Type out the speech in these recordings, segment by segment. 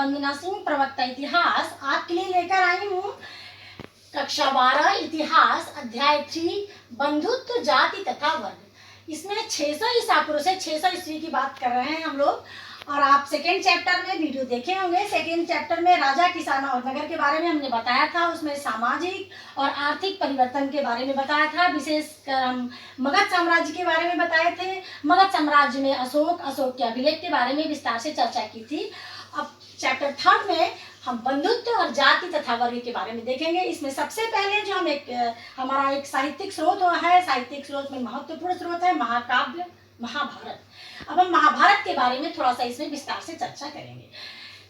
वंदना सिंह, प्रवक्ता इतिहास, आपके लिए लेकर आई हूँ कक्षा 12 इतिहास अध्याय 3 बंधुत्व जाति तथा वर्ग। इसमें 600 ईसा पूर्व से 600 ईस्वी की बात कर रहे हैं हम लोग। और आप सेकेंड चैप्टर में वीडियो देखे होंगे। सेकेंड चैप्टर में राजा, किसान और नगर के बारे में हमने बताया था। उसमें सामाजिक और आर्थिक परिवर्तन के बारे में बताया था। विशेषकर हम मगध साम्राज्य के बारे में बताए थे। मगध साम्राज्य में अशोक के अभिलेख के बारे में विस्तार से चर्चा की थी। अब चैप्टर 3 में हम बंधुत्व और जाति तथा वर्ग के बारे में देखेंगे। इसमें सबसे पहले जो हम हमारा एक साहित्यिक स्रोत है, साहित्यिक स्रोत में महत्वपूर्ण स्रोत है महाकाव्य महाभारत। अब हम महाभारत के बारे में थोड़ा सा इसमें विस्तार से चर्चा करेंगे।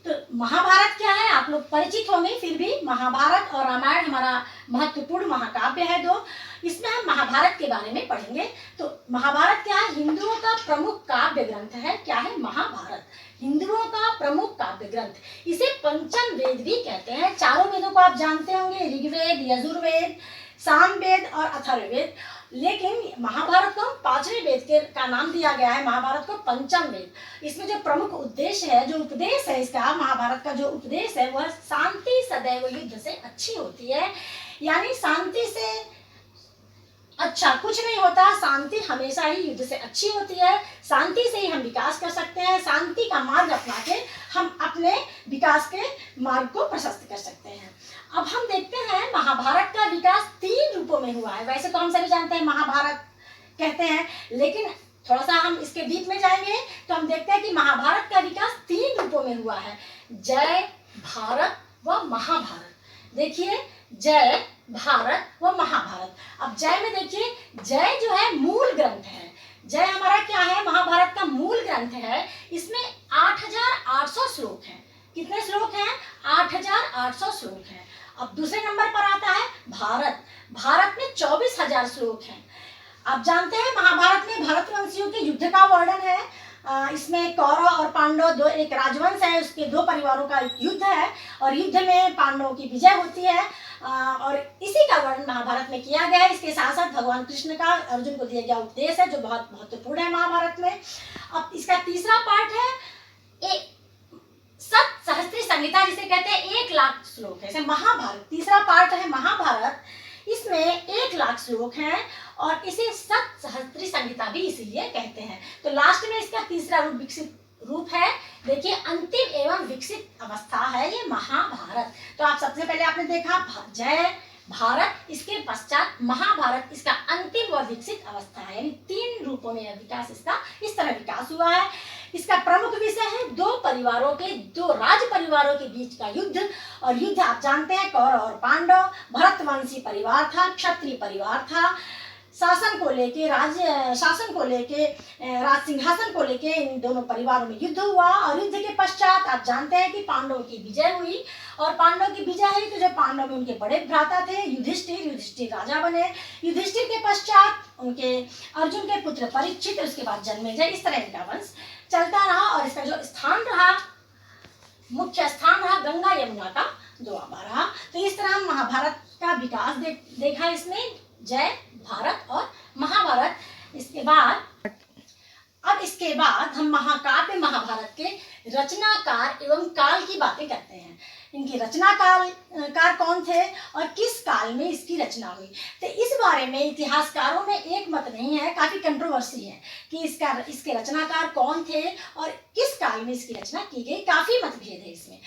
तो महाभारत क्या है, आप लोग परिचित होंगे। फिर भी महाभारत और रामायण हमारा महत्वपूर्ण महाकाव्य है दो। इसमें हम महाभारत के बारे में पढ़ेंगे। तो महाभारत क्या है, हिंदुओं का प्रमुख काव्य ग्रंथ है। क्या है, महाभारत हिंदुओं का प्रमुख काव्य ग्रंथ। इसे पंचम वेद भी कहते हैं। चारों वेदों को आप जानते होंगे, ऋग्वेद, यजुर्वेद, सामवेद और अथर्ववेद। लेकिन महाभारत को हम 5वें वेद का नाम दिया गया है, महाभारत को पंचम वेद। इसमें जो प्रमुख उद्देश्य है, जो उपदेश है इसका, महाभारत का जो उपदेश है वह शांति सदैव युद्ध से अच्छी होती है। यानी शांति से अच्छा कुछ नहीं होता, शांति हमेशा ही युद्ध से अच्छी होती है। शांति से ही हम विकास कर सकते हैं। शांति का मार्ग अपना के हम अपने विकास के मार्ग को प्रशस्त कर सकते हैं। अब हम देखते हैं महाभारत का विकास 3 रूपों में हुआ है। वैसे तो हम सभी जानते हैं महाभारत कहते हैं, लेकिन थोड़ा सा हम इसके डीप में जाएंगे तो हम देखते हैं कि महाभारत का विकास 3 रूपों में हुआ है, जय, भारत व महाभारत। देखिए, जय, भारत व महाभारत। अब जय में देखिए, जय जो है मूल ग्रंथ है। जय हमारा क्या है, महाभारत का मूल ग्रंथ है। इसमें 8800 श्लोक हैं। कितने श्लोक हैं, 8800 श्लोक हैं। अब दूसरे नंबर पर आता है भारत। भारत में 24000 श्लोक हैं। आप जानते हैं महाभारत में भरतवंशियों के युद्ध का वर्णन है। इसमें कौरव और पांडव दो एक राजवंश है, उसके 2 परिवारों का युद्ध है और युद्ध में पांडवों की विजय होती है। और इसी का वर्णन महाभारत में किया गया है। इसके साथ साथ भगवान कृष्ण का अर्जुन को दिया गया उपदेश है जो बहुत महत्वपूर्ण है महाभारत में। अब इसका तीसरा पार्ट है एक सप्तसहस्त्री संहिता, जिसे कहते हैं 1,00,000 श्लोक है। महाभारत तीसरा पार्ट है महाभारत। इसमें 1,00,000 श्लोक हैं और इसे सप्तसहस्त्री संहिता भी इसीलिए कहते हैं। तो लास्ट में इसका तीसरा रूप विकसित रूप है। देखिए, अंतिम एवं विकसित अवस्था है ये महाभारत। तो आप सबसे पहले आपने देखा जय, भारत, इसके पश्चात महाभारत, इसका अंतिम व विकसित अवस्था है। यानी 3 रूपों में विकास इसका इस तरह विकास हुआ है। इसका प्रमुख विषय है 2 परिवारों के, 2 राज परिवारों के बीच का युद्ध। और युद्ध आप जानते हैं, कौरव और पांडव। भरतवंशी परिवार था, क्षत्रिय परिवार था। शासन को लेके राज सिंहासन को लेके इन दोनों परिवारों में युद्ध हुआ। और युद्ध के पश्चात आप जानते हैं कि पांडवों की विजय हुई। और पांडवों की विजय हुई तो जो पांडव में उनके बड़े भ्राता थे युधिष्ठिर राजा बने। युधिष्ठिर के पश्चात उनके अर्जुन के पुत्र परीक्षित, उसके बाद जन्मेजय। इस तरह इनका वंश चलता रहा। और इसका जो स्थान रहा, मुख्य स्थान रहा गंगा यमुना का दोआबा रहा। तो इस तरह हम महाभारत का विकास देखा इसमें, जय, भारत और महाभारत। इसके बाद हम महाकाव्य महाभारत के रचनाकार एवं काल की बातें करते हैं। इनकी रचनाकार कौन थे और किस काल में इसकी रचना हुई। तो इस बारे में इतिहासकारों में एक मत नहीं है, काफी कंट्रोवर्सी है कि इसके रचनाकार कौन थे और किस काल में इसकी रचना की गई। काफी मतभेद है इसमें।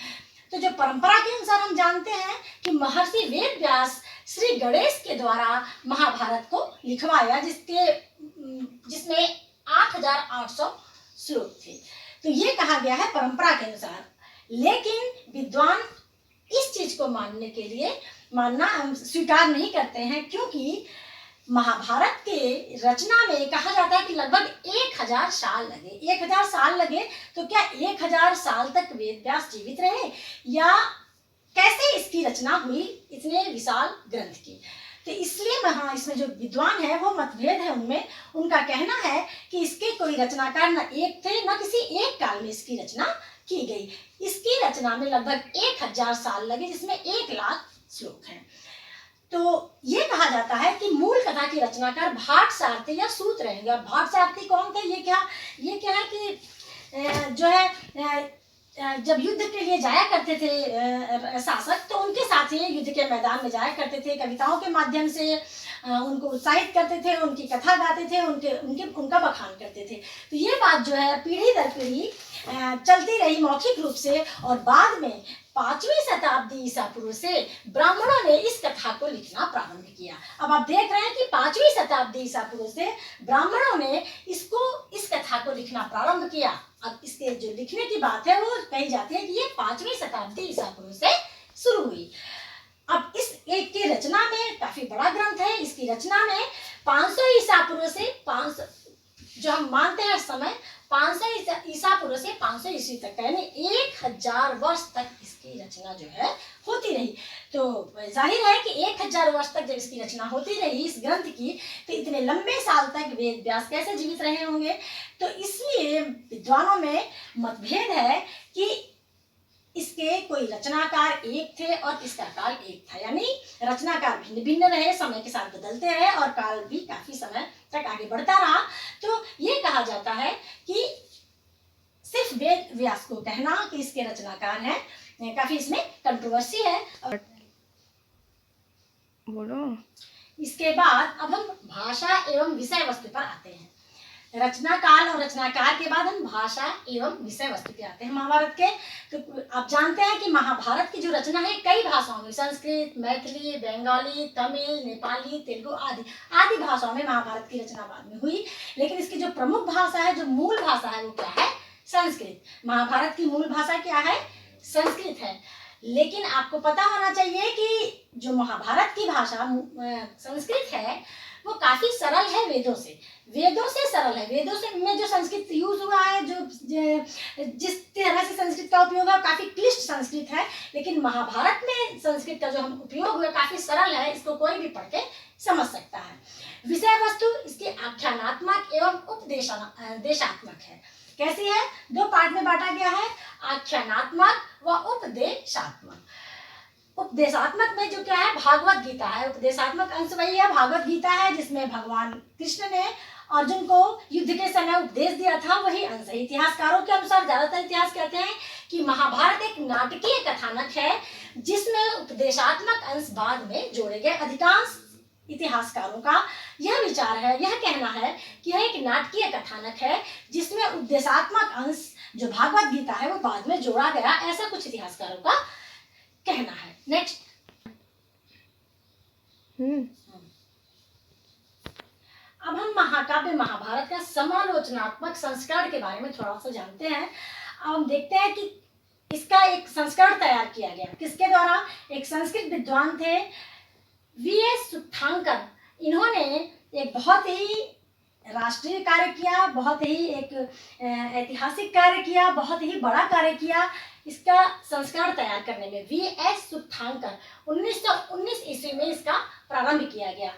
तो जो परंपरा के अनुसार हम जानते हैं कि महर्षि वेद व्यास श्री गणेश के द्वारा महाभारत को लिखवाया, जिसमें 8800 श्लोक थे। तो ये कहा गया है परंपरा के अनुसार। लेकिन विद्वान इस चीज को मानना स्वीकार नहीं करते हैं, क्योंकि महाभारत के रचना में कहा जाता है कि लगभग 1000 साल लगे। 1000 साल लगे तो क्या 1000 साल तक वेद व्यास जीवित रहे, या कैसे इसकी रचना हुई इतने विशाल ग्रंथ की। तो इसलिए इसमें जो विद्वान है वो मतभेद है उनमें। उनका कहना है कि इसके कोई रचनाकार न एक थे, न किसी एक काल में इसकी रचना की गई। इसकी रचना में लगभग 1000 साल लगे, जिसमें 1,00,000 श्लोक हैं। तो ये कहा जाता है कि मूल कथा के रचनाकार भाट सारथी या सूत रहेंगे। और भाट सारथी कौन थे, ये क्या है कि जो है जब युद्ध के लिए जाया करते थे शासक, तो उनके साथ ही युद्ध के मैदान में जाया करते थे, कविताओं के माध्यम से उनको उत्साहित करते थे, उनकी कथा गाते थे, उनका बखान करते थे। तो ये बात जो है पीढ़ी दर पीढ़ी चलती रही मौखिक रूप से, और बाद में 5वीं शताब्दी ईसा पूर्व से ब्राह्मणों ने इस कथा को लिखना प्रारंभ किया। अब आप देख रहे हैं कि 5वीं शताब्दी ईसा पूर्व से ब्राह्मणों ने इस कथा को लिखना प्रारंभ किया। अब इसके जो लिखने की बात है वो कही जाती है कि ये 5वीं शताब्दी ईसा पूर्व से शुरू हुई। अब इस एक की रचना में काफी बड़ा ग्रंथ है। इसकी रचना में 500 ईसा पूर्व से 500 जो हम मानते हैं समय 500 ईसा पूर्व से 500 ईस्वी तक, यानी 1000 वर्ष तक इसकी रचना जो है होती रही। तो जाहिर है कि 1000 वर्ष तक जब इसकी रचना होती रही इस ग्रंथ की, तो इतने लंबे साल तक वेद व्यास कैसे जीवित रहे होंगे। तो इसलिए विद्वानों में मतभेद है कि इसके कोई रचनाकार एक थे और इसका काल एक था, यानी रचनाकार भिन्न भिन्न रहे, समय के साथ बदलते रहे और काल भी काफी समय तक आगे बढ़ता रहा। तो ये कहा जाता है कि सिर्फ वेद व्यास को कहना कि इसके रचनाकार हैं, काफी इसमें कंट्रोवर्सी है। बोलो। इसके बाद अब हम भाषा एवं विषय वस्तु पर आते हैं। रचना काल और रचनाकार के बाद हम भाषा एवं विषय वस्तु पे आते हैं महाभारत के। तो आप जानते हैं कि महाभारत की जो रचना है कई भाषाओं में, संस्कृत, मैथिली, बंगाली, तमिल, नेपाली, तेलुगु आदि भाषाओं में महाभारत की रचना बाद में हुई। लेकिन इसकी जो प्रमुख भाषा है, जो मूल भाषा है, वो क्या है? संस्कृत। महाभारत की मूल भाषा क्या है? संस्कृत है। लेकिन आपको पता होना चाहिए कि जो महाभारत की भाषा संस्कृत है वो काफी सरल है वेदों से सरल है। वेदों से में जो संस्कृत यूज हुआ है, जिस तरह से संस्कृत का उपयोग है काफी क्लिष्ट संस्कृत है, लेकिन महाभारत में संस्कृत का जो हम उपयोग हुआ काफी सरल है, इसको कोई भी पढ़ के समझ सकता है। विषय वस्तु इसकी आख्यानात्मक एवं उपदेशात्मक है। कैसी है? 2 पार्ट में बांटा गया है, आख्यानात्मक व उपदेशात्मक। उपदेशात्मक में जो क्या है? भागवत गीता है। उपदेशात्मक अंश वही है, भागवत गीता है, जिसमें भगवान कृष्ण ने अर्जुन को युद्ध के समय उपदेश दिया था, वही अंश है। इतिहासकारों के अनुसार ज्यादातर इतिहास कहते हैं कि महाभारत एक नाटकीय कथानक है जिसमें उपदेशात्मक अंश बाद में जोड़े गए। अधिकांश इतिहासकारों का यह विचार है, यह कहना है कि यह एक नाटकीय कथानक है जिसमें उपदेशात्मक अंश जो भागवत गीता है वो बाद में जोड़ा गया, ऐसा कुछ इतिहासकारों का कहना है। नेक्स्ट। अब हम महाकाव्य महाभारत का समालोचनात्मक संस्करण के बारे में थोड़ा सा जानते हैं। अब हम देखते हैं कि इसका एक संस्करण तैयार किया गया किसके द्वारा? एक संस्कृत विद्वान थे वीएस सुत्थांकर। इन्होंने एक बहुत ही राष्ट्रीय कार्य किया, बहुत ही एक ऐतिहासिक कार्य किया, बहुत ही बड़ा कार्य किया इसका संस्करण तैयार करने में। वीएस सुत्थांकर 1919 ईस्वी में इसका प्रारंभ किया गया।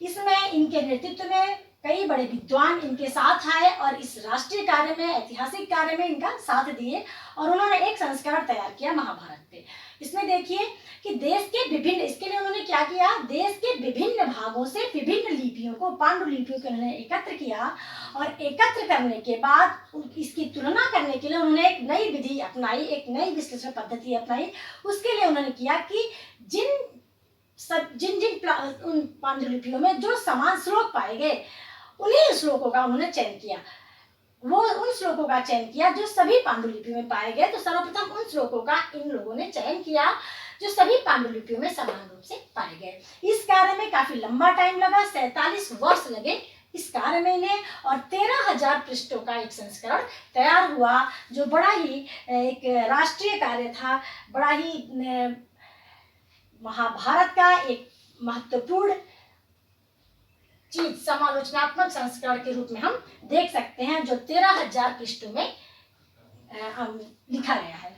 इसमें इनके नेतृत्व में कई बड़े विद्वान इनके साथ आए और इस राष्ट्रीय कार्य में, ऐतिहासिक कार्य में इनका साथ दिए और उन्होंने एक संस्करण तैयार किया महाभारत पे। इसमें देखिए कि देश के विभिन्न, इसके लिए उन्होंने क्या किया? देश के विभिन्न भागों से विभिन्न लिपियों को, पांडुलिपियों को उन्होंने एकत्र किया और एकत्र करने के बाद इसकी तुलना करने के लिए उन्होंने एक नई विधि अपनाई, एक नई विश्लेषण पद्धति अपनाई। उसके लिए उन्होंने किया कि जिन उन पांडुलिपियों में जो समान श्लोक पाए गए उन्हीं श्लोकों का उन्होंने चयन किया। वो उन श्लोकों का चयन किया जो सभी पांडुलिपियों में पाए गए। तो सर्वप्रथम उन श्लोकों का इन लोगों ने चयन किया जो सभी पांडुलिपियों में समान रूप से पाए गए। इस कार्य में काफी लंबा टाइम लगा, 47 वर्ष लगे इस कार्य में इन्हें, और 13,000 पृष्ठों का एक संस्करण तैयार हुआ जो बड़ा ही एक राष्ट्रीय कार्य था, बड़ा ही महाभारत का एक महत्वपूर्ण चीज समालोचनात्मक संस्करण के रूप में हम देख सकते हैं जो 13,000 पृष्ठों में लिखा गया है।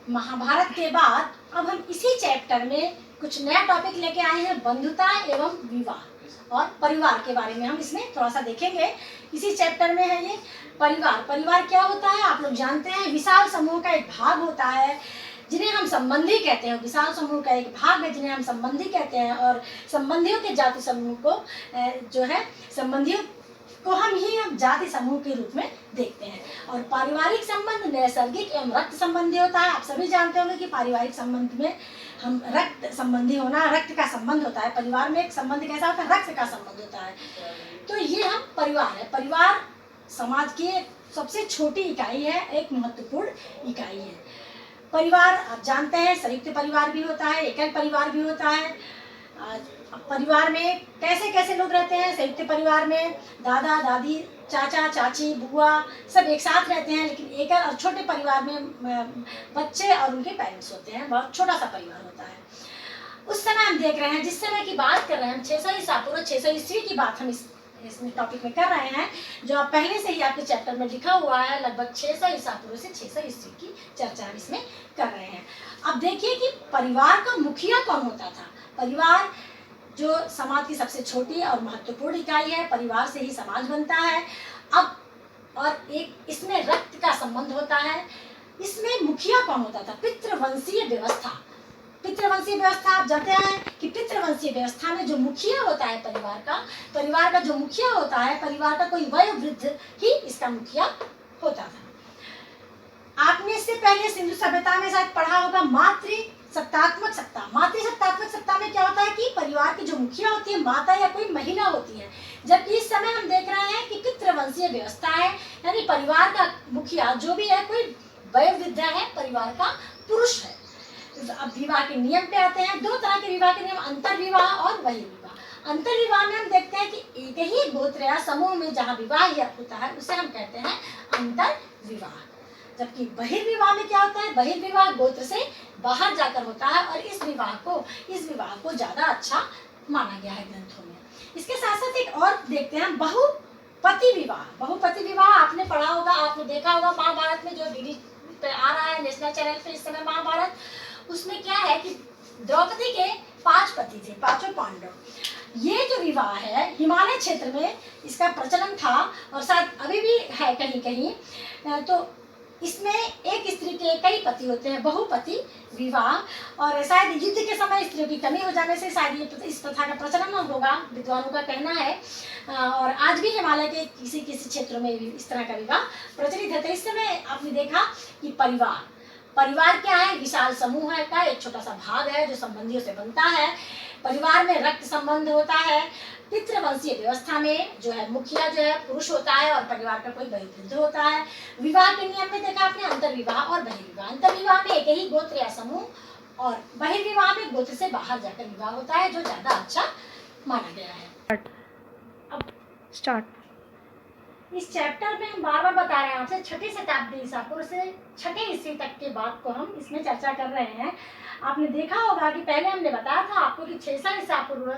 महाभारत के बाद अब हम इसी चैप्टर में कुछ नया टॉपिक लेके आए हैं, बंधुता एवं विवाह और परिवार के बारे में हम इसमें थोड़ा सा देखेंगे। इसी चैप्टर में है ये परिवार। परिवार क्या होता है आप लोग जानते हैं, विशाल समूह का एक भाग होता है जिन्हें हम संबंधी कहते हैं। विशाल समूह का एक भाग है जिन्हें हम संबंधी कहते हैं, और संबंधियों के जाति समूह को जो है संबंधियों को हम जाति समूह के रूप में देखते हैं। और पारिवारिक संबंध नैसर्गिक एवं रक्त संबंधी होता है। आप सभी जानते होंगे कि पारिवारिक संबंध में हम रक्त संबंधी होना, रक्त का संबंध होता है। परिवार में एक संबंध कैसा होता है? रक्त का संबंध होता है। तो ये हम परिवार है। परिवार समाज की सबसे छोटी इकाई है, एक महत्वपूर्ण इकाई है। परिवार आप जानते हैं संयुक्त परिवार भी होता है, एकल परिवार भी होता है। परिवार में कैसे कैसे लोग रहते हैं? संयुक्त परिवार में दादा दादी, चाचा चाची, बुआ सब एक साथ रहते हैं। लेकिन एकल और छोटे परिवार में बच्चे और उनके पेरेंट्स होते हैं, बहुत छोटा सा परिवार होता है। उस समय हम देख रहे हैं, जिस समय की बात कर रहे हैं हम 600 ईसा पूर्व 600 ईस्वी की बात हम इस टॉपिक में कर रहे हैं, जो आप पहले से ही आपके चैप्टर में लिखा हुआ है। लगभग 600 ईसा पूर्व से 600 ईस्वी की चर्चा हम इसमें कर रहे हैं। अब देखिए कि परिवार का मुखिया कौन होता था। परिवार जो समाज की सबसे छोटी और महत्वपूर्ण इकाई है, परिवार से ही समाज बनता है। अब और एक इसमें रक्त का संबंध होता है। इसमें मुखिया कौन होता था? पितृवंशीय व्यवस्था। पितृवंशीय व्यवस्था आप जानते हैं कि पितृवंशीय व्यवस्था में जो मुखिया होता है परिवार का जो मुखिया होता है, परिवार का कोई वयोवृद्ध ही इसका मुखिया होता था। आपने इससे पहले सिंधु सभ्यता में शायद पढ़ा होगा मातृसत्तात्मक सत्ता। मातृसत्तात्मक सत्ता में क्या होता है कि परिवार की जो मुखिया होती है माता या कोई महिला होती है। जबकि इस समय हम देख रहे हैं कि पितृवंशीय व्यवस्था है, यानी परिवार का मुखिया जो भी है कोई वयोवृद्ध है, परिवार का पुरुष है। अब विवाह के नियम पे आते हैं। दो तरह के विवाह के नियम, अंतर्विवाह और बहिर्विवाह। अंतर्विवाह में हम देखते हैं कि एक ही गोत्र या समूह में जहाँ विवाह होता है उसे हम कहते हैं अंतर्विवाह। जबकि बहिर्विवाह में क्या होता है? बहिर्विवाह गोत्र से बाहर जाकर होता है और इस विवाह को ज्यादा अच्छा माना गया है ग्रंथों में। इसके साथ साथ एक और देखते हैं बहुपति विवाह। बहुपति विवाह आपने पढ़ा होगा, आपने देखा होगा महाभारत में, जो डीडी पे आ रहा है नेशनल चैनल पे इस समय महाभारत। उसमें क्या है कि द्रौपदी के 5 पति थे, 5 पांडव। ये जो विवाह है हिमालय क्षेत्र में इसका प्रचलन था और शायद अभी भी है कहीं कहीं। तो इसमें एक स्त्री के कई पति होते हैं, बहुपति विवाह। और शायद युद्ध के समय स्त्रियों की कमी हो जाने से शायद ये इस प्रथा का प्रचलन होगा, विद्वानों का कहना है। और आज भी हिमालय के किसी किसी क्षेत्रों में इस तरह का विवाह प्रचलित है। तो इस समय आपने देखा कि परिवार क्या है? विशाल समूह है का एक छोटा सा भाग है जो संबंधियों से बनता है। परिवार में रक्त संबंध होता है। पितृवंशीय व्यवस्था में जो है मुखिया जो है पुरुष होता है और परिवार का कोई वयोवृद्ध होता है। विवाह के नियम में देखा आपने अंतर्विवाह और बहिर्विवाह। अंतर्विवाह में एक ही गोत्र या समूह और बहिर्विवाह में गोत्र से बाहर जाकर विवाह होता है, जो ज्यादा अच्छा माना गया है। अब स्टार्ट। इस चैप्टर में हम बार बार बता रहे हैं आपसे 6ठी शताब्दी ईसा पूर्व से 6ठे ईस्वी तक के बात को हम इसमें चर्चा कर रहे हैं। आपने देखा होगा कि पहले हमने बताया था आपको कि 600 ईसा पूर्व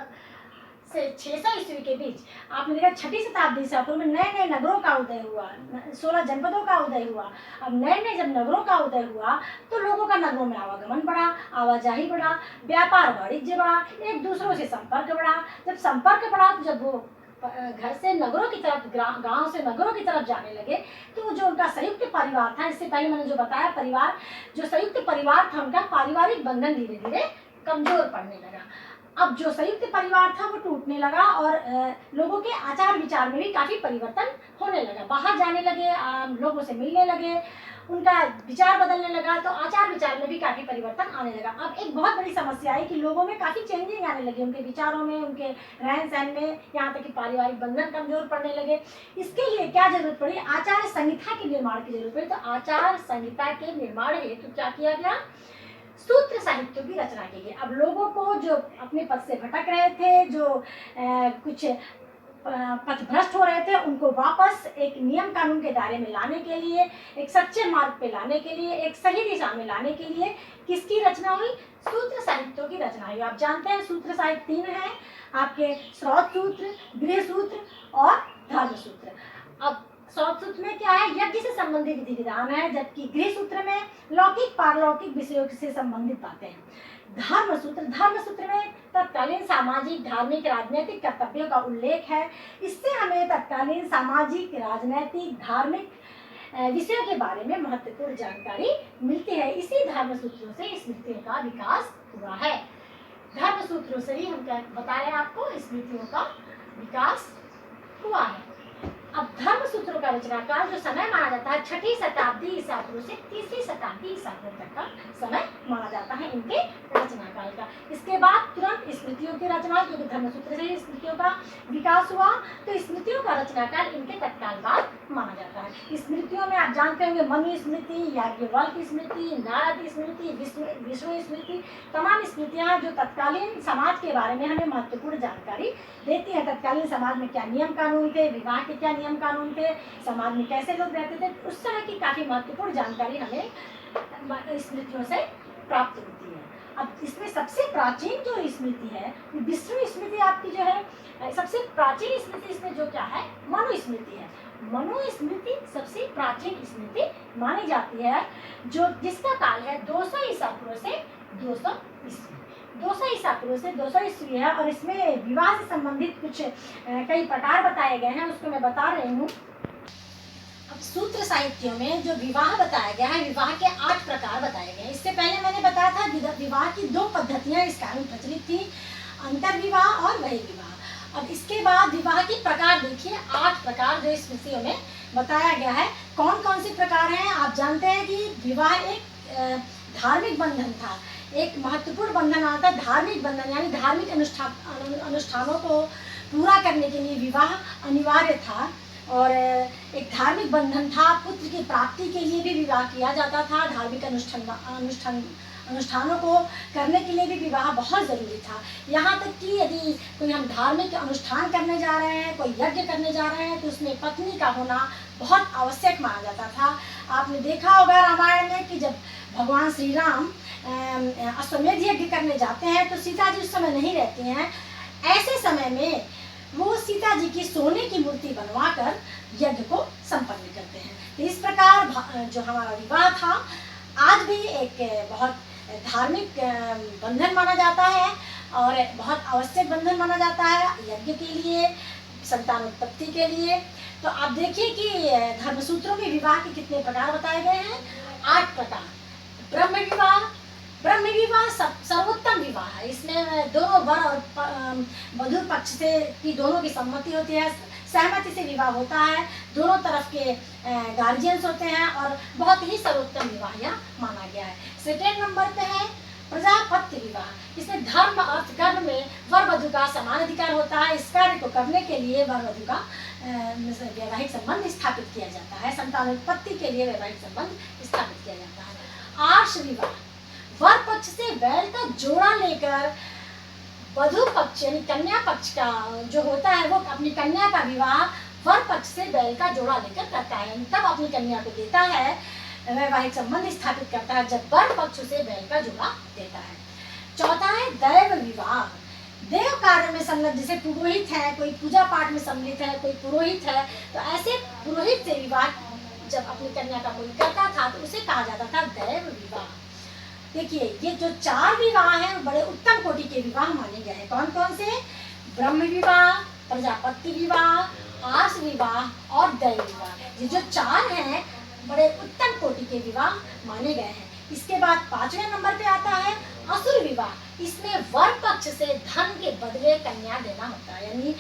से 600 ईस्वी के बीच आपने देखा 6ठी शताब्दी ईसा पूर्व में नए नए नगरों का उदय हुआ, 16 जनपदों का उदय हुआ। अब नए नए जब नगरों का उदय हुआ तो लोगों का नगरों में आवागमन बढ़ा, आवाजाही बढ़ा, व्यापार वाणिज्य बढ़ा, एक दूसरों से संपर्क बढ़ा। जब संपर्क बढ़ा तो जब वो घर से नगरों की तरफ, गांव से नगरों की तरफ जाने लगे तो जो उनका संयुक्त परिवार था, इससे पहले मैंने जो बताया परिवार, जो संयुक्त परिवार था उनका पारिवारिक बंधन धीरे धीरे कमजोर पड़ने लगा। अब जो संयुक्त परिवार था वो टूटने लगा और लोगों के आचार विचार में भी काफी परिवर्तन होने लगा। बाहर जाने लगे, लोगों से मिलने लगे, उनका विचार बदलने लगा, तो आचार विचार में भी काफी परिवर्तन आने लगा। अब एक बहुत बड़ी समस्या है कि लोगों में काफी चेंजिंग आने लगी, उनके विचारों में, उनके रहन सहन में, यहाँ तक कि पारिवारिक बंधन कमजोर पड़ने लगे। इसके लिए क्या जरूरत पड़ी? आचार संहिता के निर्माण की जरूरत पड़ी। तो आचार संहिता के निर्माण हेतु तो क्या किया गया? सूत्र साहित्य की रचना की गई। अब लोगों को जो अपने पद से भटक रहे थे, जो कुछ पथभ्रष्ट हो रहे थे, उनको वापस एक नियम कानून के दायरे में लाने के लिए, एक सच्चे मार्ग पे लाने के लिए, एक सही दिशा में लाने के लिए किसकी रचना हुई? सूत्र साहित्यों की रचना हुई। आप जानते हैं सूत्र साहित्य 3 हैं आपके, श्रौत सूत्र, गृह सूत्र और धर्म सूत्र। अब श्रौत सूत्र में क्या है? यज्ञ से संबंधित विधि विधान है, जबकि गृह सूत्र में लौकिक पारलौकिक विषयों से संबंधित बातें हैं। धर्म सूत्र में तत्कालीन सामाजिक, धार्मिक, राजनीतिक कर्तव्यों का उल्लेख है। इससे हमें तत्कालीन सामाजिक, राजनीतिक, धार्मिक विषयों के बारे में महत्वपूर्ण जानकारी मिलती है। इसी धर्म सूत्रों से स्मृतियों का विकास हुआ है। धर्म सूत्रों से ही हम बता रहे हैं आपको स्मृतियों का विकास हुआ है। अब धर्म रचना काल जो समय माना जाता है 6ठी शताब्दी ईसा पूर्व से 3री शताब्दी ईसा पूर्व तक का समय माना जाता है इनके रचना काल का। इसके बाद तुरंत स्मृतियों की रचना, क्योंकि धर्मसूत्र से ही स्मृतियों का विकास हुआ, तो स्मृतियों का रचना काल इनके तत्काल बाद माना जाता है। स्मृतियों में आप जानते होंगे मनु स्मृति, याज्ञवल्क्य स्मृति, नारद स्मृति, विष्णु स्मृति, तमाम स्मृतियाँ जो तत्कालीन समाज के बारे में हमें महत्वपूर्ण जानकारी देती है। तत्कालीन समाज में क्या नियम कानून थे, विवाह के क्या नियम कानून थे, समाज में कैसे लोग रहते थे, उस तरह की काफ़ी महत्वपूर्ण जानकारी हमें स्मृतियों से प्राप्त होती है। अब इसमें सबसे प्राचीन जो स्मृति है विष्णु स्मृति आपकी जो है सबसे प्राचीन स्मृति, इसमें जो क्या है मनु स्मृति है। मनु स्मृति सबसे प्राचीन स्मृति मानी जाती है, जो जिसका काल है 200 ईसा पूर्व से 200 ईस्वी, 200 ईसा पूर्व से 200 ईस्वी है। और इसमें विवाह से संबंधित कुछ कई प्रकार बताए गए हैं, उसको मैं बता रही हूँ। अब सूत्र साहित्यों में जो विवाह बताया गया है, विवाह के 8 प्रकार बताए गए हैं। इससे पहले मैंने बताया था विवाह की 2 पद्धतियाँ इस काल में प्रचलित थी, अंतर्विवाह और बहिर्विवाह। अब इसके बाद विवाह के प्रकार देखिए, 8 प्रकार जो स्मृतियों में बताया गया है। कौन कौन से प्रकार हैं आप जानते हैं कि विवाह एक धार्मिक बंधन था, एक महत्वपूर्ण बंधन आता है धार्मिक बंधन, यानी धार्मिक अनुष्ठानों को पूरा करने के लिए विवाह अनिवार्य था। और एक धार्मिक बंधन था, पुत्र की प्राप्ति के लिए भी विवाह किया जाता था, धार्मिक अनुष्ठानों को करने के लिए भी विवाह बहुत ज़रूरी था। यहाँ तक कि यदि कोई हम धार्मिक अनुष्ठान करने जा रहे हैं, कोई यज्ञ करने जा रहे हैं, तो उसमें पत्नी का होना बहुत आवश्यक माना जाता था। आपने देखा होगा रामायण में कि जब भगवान श्री राम अश्वमेध यज्ञ करने जाते हैं तो सीता जी उस समय नहीं रहती हैं। ऐसे समय में वो सीता जी की सोने की मूर्ति बनवाकर यज्ञ को संपन्न करते हैं। तो इस प्रकार जो हमारा विवाह था आज भी एक बहुत धार्मिक बंधन माना जाता है और बहुत आवश्यक बंधन माना जाता है यज्ञ के लिए, संतानोत्पत्ति के लिए। तो आप देखिए कि धर्मसूत्रों में विवाह के कितने प्रकार बताए गए हैं, 8 प्रकार। ब्रह्म विवाह सर्वोत्तम विवाह है। इसमें दोनों वर और वधू पक्ष से की दोनों की सम्मति होती है, सहमति से विवाह होता है, दोनों तरफ के गार्जियंस होते हैं और बहुत ही सर्वोत्तम विवाह यह माना गया है। सेकेंड नंबर पे है प्रजापत्य विवाह। इसमें धर्म अर्थ कर्म में वर वधू का समान अधिकार होता है। इस कार्य को करने के लिए वर वधू का वैवाहिक संबंध स्थापित किया जाता है, संतानोत्पत्ति के लिए वैवाहिक संबंध स्थापित किया जाता है। आर्ष विवाह, वर पक्ष से बैल का जोड़ा लेकर वधू पक्ष यानी कन्या पक्ष का जो होता है वो अपनी कन्या का विवाह वर पक्ष से बैल का जोड़ा लेकर करता है, तब अपनी कन्या को देता है, वैवाहिक संबंध स्थापित करता है जब वर पक्ष से बैल का जोड़ा देता है। चौथा है दैव विवाह, देव कार्य में संलग्न, जैसे पुरोहित है, कोई पूजा पाठ में सम्मिलित है, कोई पुरोहित है, तो ऐसे पुरोहित से विवाह जब अपनी कन्या का कोई करता था तो उसे कहा जाता था दैव विवाह। देखिए ये जो 4 विवाह हैं बड़े उत्तम कोटि के विवाह माने गए हैं। कौन कौन से? ब्रह्म विवाह, प्रजापत्य विवाह, आर्ष विवाह और दैव विवाह। ये जो 4 हैं बड़े उत्तम कोटि के विवाह माने गए हैं। इसके बाद 5वें नंबर पे आता है असुर विवाह। इसमें वर पक्ष से धन के बदले कन्या देना होता है, यानी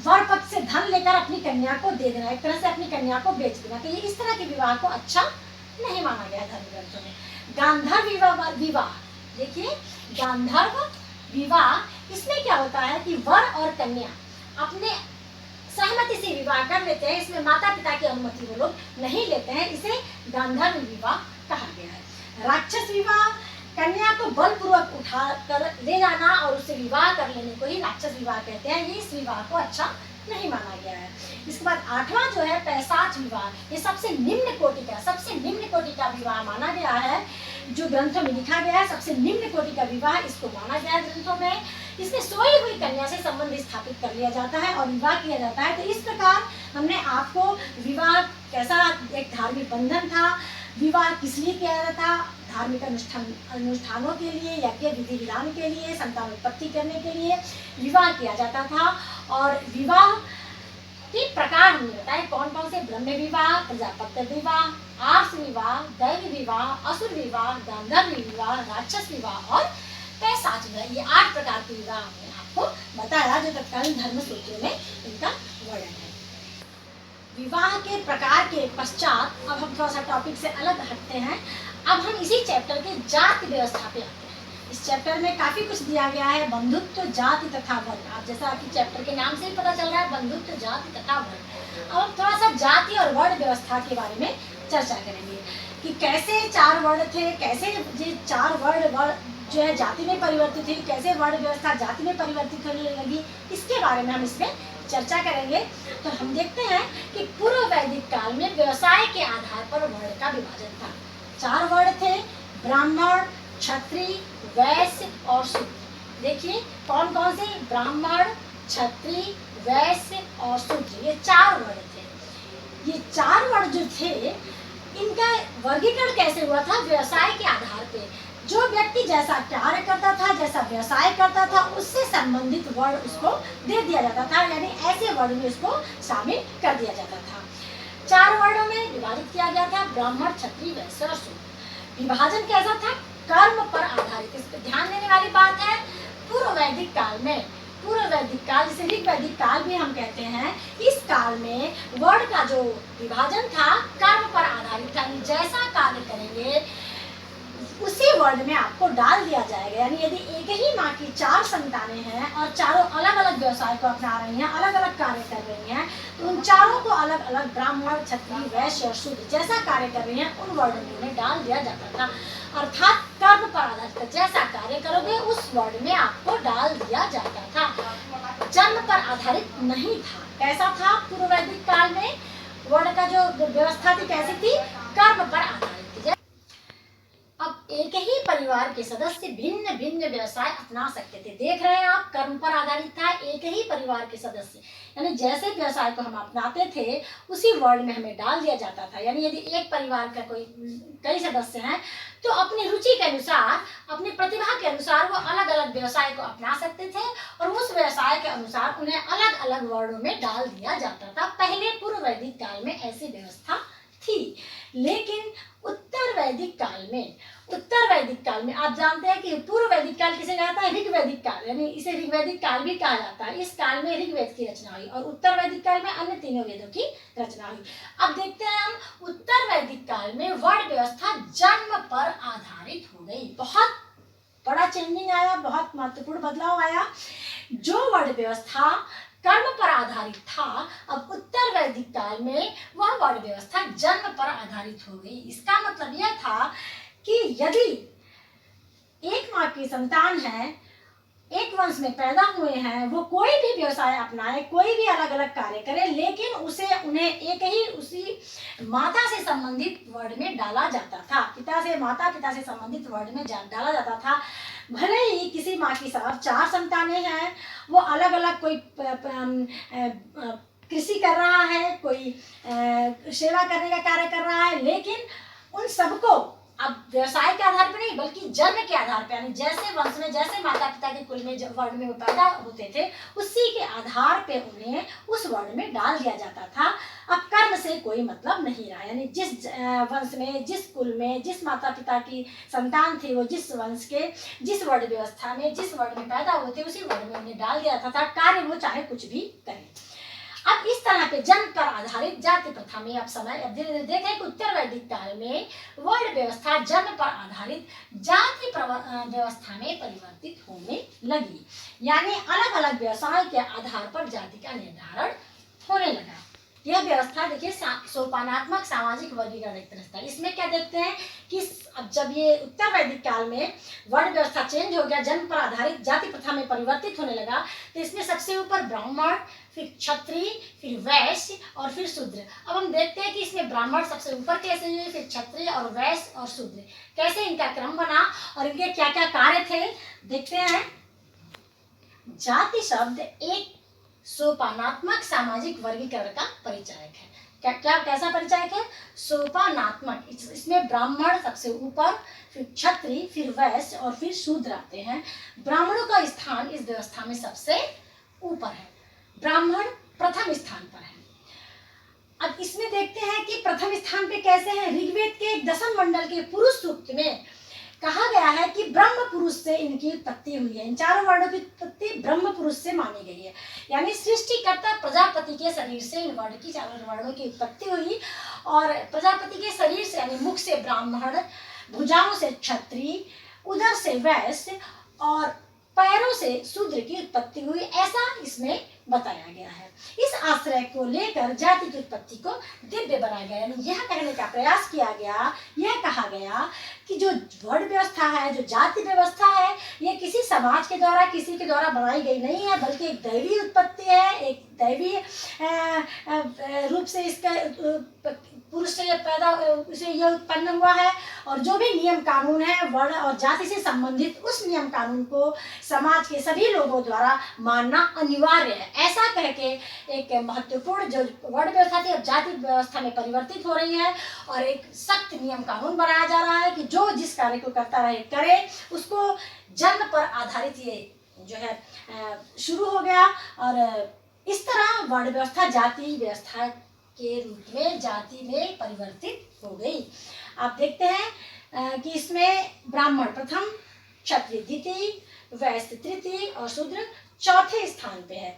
वर पक्ष से धन लेकर अपनी कन्या को दे देना, एक तरह से अपनी कन्या को बेच देना। तो ये इस तरह के विवाह को अच्छा नहीं माना गया धर्म ग्रंथों में। गांधर्व विवाह, देखिए गांधर्व विवाह, इसमें क्या होता है कि वर और कन्या अपने सहमति से विवाह कर लेते हैं, इसमें माता पिता की अनुमति वो लोग नहीं लेते हैं, इसे गांधर्व विवाह कहा गया है। राक्षस विवाह, कन्या को बलपूर्वक उठा कर ले जाना और उससे विवाह कर लेने को ही राक्षस विवाह कहते हैं। ये इस विवाह को अच्छा नहीं माना गया है। इसके बाद 8वां जो है पैशाच विवाह, ये सबसे निम्न कोटि का विवाह माना गया है, जो ग्रंथों में लिखा गया है सबसे निम्न कोटि का विवाह इसको माना गया है ग्रंथों में। इसमें सोई हुई कन्या से संबंध स्थापित कर लिया जाता है और विवाह किया जाता है। तो इस प्रकार हमने आपको विवाह कैसा एक धार्मिक बंधन था, विवाह किस लिए किया जाता था, धार्मिक अनुष्ठानों के लिए, यज्ञ विधि विधान के लिए, संतानोत्पत्ति करने के लिए विवाह किया जाता था। और विवाह के प्रकार हमने बताए कौन कौन से, ब्रह्म विवाह, प्रजापत्य विवाह, आर्ष विवाह, दैव विवाह, असुर विवाह, गांधर्व विवाह, राक्षस विवाह और पैशाच विवाह। ये 8 प्रकार के विवाह हमने आपको बताया जो तत्कालीन धर्म सूत्रों में इनका वर्णन है। विवाह के प्रकार के पश्चात अब हम थोड़ा सा टॉपिक से अलग हटते हैं। अब हम इसी चैप्टर के जाति व्यवस्था पे आते हैं। इस चैप्टर में काफी कुछ दिया गया है, बंधुत्व, जाति तथा वर्ग। आप जैसा कि चैप्टर के नाम से ही पता चल रहा है, बंधुत्व, जाति तथा वर्ग। अब हम थोड़ा सा जाति और वर्ण व्यवस्था के बारे में चर्चा करेंगे कि कैसे 4 वर्ण थे, कैसे ये 4 वर्ण जो है जाति में परिवर्तित हुई, कैसे वर्ण व्यवस्था जाति में परिवर्तित होने लगी, इसके बारे में हम इसमें चर्चा करेंगे। तो हम देखते हैं कि पूर्व वैदिक काल में व्यवसाय के आधार पर वर्ण का विभाजन था। 4 वर्ण थे, ब्राह्मण, क्षत्रिय, वैश्य और शूद्र। देखिए कौन कौन से, ब्राह्मण, क्षत्रिय, वैश्य और शूद्र, ये 4 वर्ण थे। ये 4 वर्ण जो थे, इनका वर्गीकरण कैसे हुआ था? व्यवसाय के आधार पे। जो व्यक्ति जैसा कार्य करता था, जैसा व्यवसाय करता था, उससे संबंधित वर्ण उसको दे दिया जाता था, यानी ऐसे वर्ण में उसको शामिल कर दिया जाता था। 4 वर्णों में विभाजित किया गया था, ब्राह्मण, क्षत्रिय, वैश्य और शूद्र। विभाजन कैसा था? कर्म पर आधारित। इस पर ध्यान देने वाली बात है, पूर्व वैदिक काल में, पूर्व वैदिक काल जिसे ऋग वैदिक काल भी हम कहते हैं, इस काल में वर्ण का जो विभाजन था कर्म पर आधारित था। जैसा कार्य करेंगे उसी वर्ण में आपको डाल दिया जाएगा। यानी यदि एक ही माँ की 4 संतानें हैं और चारों अलग अलग व्यवसाय को अपना रही हैं, अलग अलग कार्य कर रही हैं, तो उन चारों को अलग अलग ब्राह्मण, क्षत्रिय, वैश्य और शूद्र जैसा कार्य कर रही हैं, उन वर्ण में उन्हें डाल दिया जाता था। अर्थात कर्म पर आधारित, जैसा कार्य करोगे उस वर्ण में आपको डाल दिया जाता था, जन्म पर आधारित नहीं था। कैसा था पूर्व वैदिक काल में? वर्ण का जो व्यवस्था थी कैसी थी? कर्म पर आधारित। अब एक ही परिवार के सदस्य भिन्न भिन्न व्यवसाय अपना सकते थे। देख रहे हैं आप, कर्म पर आधारित था, एक ही परिवार के सदस्य, यानी जैसे व्यवसाय को हम अपनाते थे उसी वर्ण में हमें डाल दिया जाता था। यानी यदि एक परिवार का कोई कई सदस्य हैं तो अपनी रुचि के अनुसार, अपनी प्रतिभा के अनुसार वो अलग अलग व्यवसाय को अपना सकते थे और उस व्यवसाय के अनुसार उन्हें अलग अलग वर्णों में डाल दिया जाता था। पहले पूर्व वैदिक काल में ऐसी व्यवस्था थी। लेकिन उत्तर वैदिक काल में आप जानते हैं कि पूर्व वैदिक काल किसे कहा जाता है? ऋग वैदिक काल, यानी इसे ऋग वैदिक काल भी कहा जाता है। इस काल में ऋग्वेद की रचना हुई और उत्तर वैदिक काल में अन्य तीनों वेदों की रचना हुई। अब देखते हैं हम, उत्तर वैदिक काल में वर्ण व्यवस्था जन्म पर आधारित हो गई। बहुत बड़ा चेंजिंग आया, बहुत महत्वपूर्ण बदलाव आया। जो वर्ण व्यवस्था कर्म पर आधारित था, अब उत्तर वैदिक काल में वह वर्ण व्यवस्था जन्म पर आधारित हो गई। इसका मतलब यह था कि यदि एक माँ की संतान है, एक वंश में पैदा हुए हैं, वो कोई भी व्यवसाय अपनाए, कोई भी अलग अलग कार्य करे, लेकिन उन्हें एक ही उसी माता से संबंधित वर्ण में डाला जाता था। पिता से, माता पिता से संबंधित वर्ण में डाला जाता था। भले ही किसी माँ की 4 संतानें हैं, वो अलग अलग, कोई कृषि कर रहा है, कोई सेवा करने का कार्य कर रहा है, लेकिन उन सबको अब व्यवसाय के आधार पर नहीं बल्कि जन्म के आधार पर, यानी जैसे वंश में, जैसे माता पिता के कुल में वर्ण में वो पैदा होते थे, उसी के आधार पे उन्हें उस वर्ण में डाल दिया जाता था। अब कर्म से कोई मतलब नहीं रहा, यानी जिस वंश में, जिस कुल में, जिस माता पिता की संतान थी, वो जिस वंश के, जिस वर्ण व्यवस्था में, जिस वर्ण में पैदा हुए थे, उसी वर्ण में उन्हें डाल दिया जाता था, कार्य वो चाहे कुछ भी करें। अब इस तरह पे जन्म पर आधारित जाति प्रथा में अब धीरे धीरे देखें कि उत्तर वैदिक काल में वर्ण व्यवस्था जन्म पर आधारित जाति व्यवस्था में परिवर्तित होने लगी, यानी अलग अलग व्यवसाय के आधार पर जाति का निर्धारण होने लगा। यह व्यवस्था देखिए सोपानात्मक सामाजिक वर्गीकरण एक तरह था। इसमें क्या देखते हैं कि अब जब ये उत्तर वैदिक काल में वर्ण व्यवस्था चेंज हो गया, जन्म पर आधारित जाति प्रथा में परिवर्तित होने लगा, तो इसमें सबसे ऊपर ब्राह्मण, फिर क्षत्रिय, फिर वैश्य और फिर शूद्र। अब हम देखते हैं कि इसमें ब्राह्मण सबसे ऊपर कैसे हुए, फिर क्षत्रिय और वैश्य और शूद्र, कैसे इनका क्रम बना और इनके क्या क्या कार्य थे, देखते हैं। जाति शब्द एक सोपानात्मक सामाजिक वर्गीकरण का परिचायक है। कैसा परिचायक है? सोपानात्मक। इसमें ब्राह्मण सबसे ऊपर, फिर क्षत्रिय, फिर वैश्य और फिर शूद्र आते हैं। ब्राह्मणों का स्थान इस व्यवस्था में सबसे ऊपर है, ब्राह्मण प्रथम स्थान पर है। अब इसमें देखते हैं कि प्रथम स्थान पे कैसे है। ऋग्वेद के 10वें मंडल के पुरुष सूक्त में कहा गया है कि ब्रह्म पुरुष से इनकी उत्पत्ति हुई है। इन चारों वर्णों की उत्पत्ति ब्रह्म पुरुष से मानी गई है, यानी सृष्टिकर्ता प्रजापति के शरीर से इन वर्ण की चारों वर्णों की उत्पत्ति हुई। और प्रजापति के शरीर से यानी मुख से ब्राह्मण, भुजाओं से क्षत्रिय, उदर से वैश्य और पैरों से शूद्र की उत्पत्ति हुई, ऐसा इसमें बताया गया है। इस आश्रय को लेकर जाति की उत्पत्ति को दिव्य बनाया गया, यानी यह कहने का प्रयास किया गया, यह कहा गया कि जो वर्ण व्यवस्था है, जो जाति व्यवस्था है, ये किसी समाज के द्वारा, किसी के द्वारा बनाई गई नहीं है, बल्कि एक दैवी उत्पत्ति है, एक दैवी रूप से इसका पुरुष से पैदा से यह उत्पन्न हुआ है। और जो भी नियम कानून है वर्ण और जाति से संबंधित, उस नियम कानून को समाज के सभी लोगों द्वारा मानना अनिवार्य है, ऐसा कह के एक महत्वपूर्ण जो वर्ण व्यवस्था थी अब जाति व्यवस्था में परिवर्तित हो रही है। और एक सख्त नियम कानून बनाया जा रहा है कि जो जिस कार्य को करता रहे करे, उसको जन्म पर आधारित ये जो है शुरू हो गया। और इस तरह वर्ण व्यवस्था जाति व्यवस्था के रूप में जाति में परिवर्तित हो गई। आप देखते हैं कि इसमें ब्राह्मण प्रथम, क्षत्रिय द्वितीय, वैश्य तृतीय और शूद्र चौथे स्थान पे है।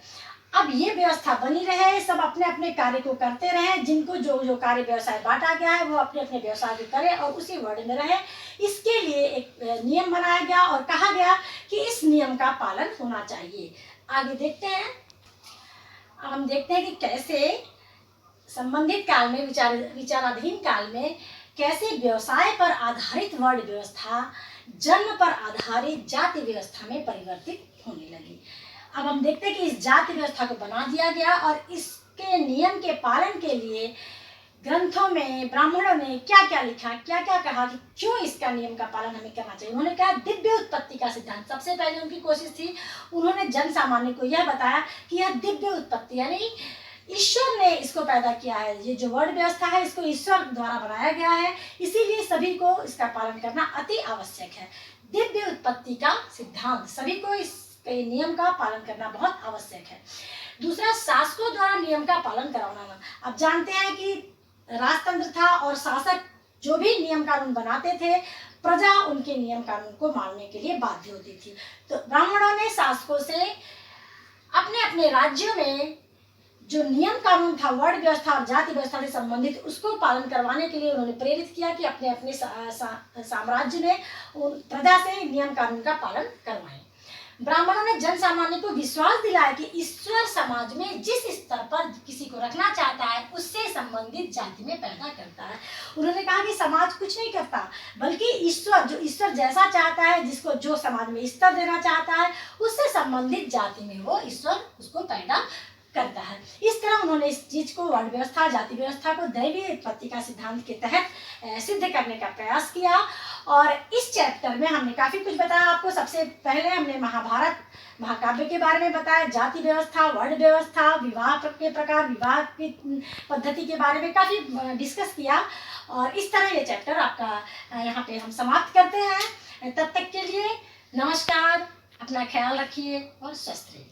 अब ये व्यवस्था बनी रहे, सब अपने अपने कार्य को करते रहे, जिनको जो जो कार्य व्यवसाय बांटा गया है वो अपने अपने व्यवसाय को करे और उसी वर्ण में रहे। इसके लिए एक नियम बनाया गया और कहा गया कि इस नियम का पालन होना चाहिए। आगे देखते हैं, हम देखते हैं कि कैसे संबंधित काल में विचाराधीन काल में कैसे व्यवसाय पर आधारित वर्ण व्यवस्था जन्म पर आधारित जाति व्यवस्था में परिवर्तित होने लगी। अब हम देखते हैं कि इस जाति व्यवस्था को बना दिया गया और इसके नियम के पालन के लिए ग्रंथों में ब्राह्मणों ने क्या क्या लिखा, क्या क्या कहा कि क्यों इसका नियम का पालन हमें करना चाहिए। उन्होंने कहा दिव्य उत्पत्ति का सिद्धांत, सबसे पहले उनकी कोशिश थी, उन्होंने जन सामान्य को यह बताया कि यह दिव्य उत्पत्ति यानी ईश्वर ने इसको पैदा किया है, ये जो वर्ण व्यवस्था है इसको ईश्वर द्वारा बनाया गया है, इसीलिए सभी को इसका पालन करना अति आवश्यक है। दिव्य उत्पत्ति का सिद्धांत, सभी को इस नियम का पालन करना बहुत आवश्यक है। दूसरा, शासकों द्वारा नियम का पालन कराना। अब जानते हैं कि राजतंत्र था और शासक जो भी नियम कानून बनाते थे, प्रजा उनके नियम कानून को मानने के लिए बाध्य होती थी। तो ब्राह्मणों ने शासकों से अपने अपने राज्यों में जो नियम कानून था वर्ण व्यवस्था और जाति व्यवस्था से संबंधित, उसको पालन करवाने के लिए उन्होंने प्रेरित किया कि अपने अपने साम्राज्य में प्रजा से नियम कानून का पालन करवाएं। ब्राह्मणों ने जन सामान्य को विश्वास दिलाया कि ईश्वर समाज में जिस स्तर पर किसी को रखना चाहता है उससे संबंधित जाति में पैदा करता है। उन्होंने कहा कि समाज कुछ नहीं करता, बल्कि ईश्वर जैसा चाहता है, जिसको जो समाज में स्तर देना चाहता है, उससे संबंधित जाति में वो ईश्वर उसको पैदा करता है। इस तरह उन्होंने इस चीज को वर्ण व्यवस्था जाति व्यवस्था को दैवीय उत्पत्ति का सिद्धांत के तहत सिद्ध करने का प्रयास किया। और इस चैप्टर में हमने काफी कुछ बताया आपको। सबसे पहले हमने महाभारत महाकाव्य के बारे में बताया, जाति व्यवस्था, वर्ण व्यवस्था, विवाह के प्रकार, विवाह की पद्धति के बारे में काफी डिस्कस किया। और इस तरह ये चैप्टर आपका यहाँ पे हम समाप्त करते हैं। तब तक के लिए नमस्कार, अपना ख्याल रखिए और स्वस्थ रहिए।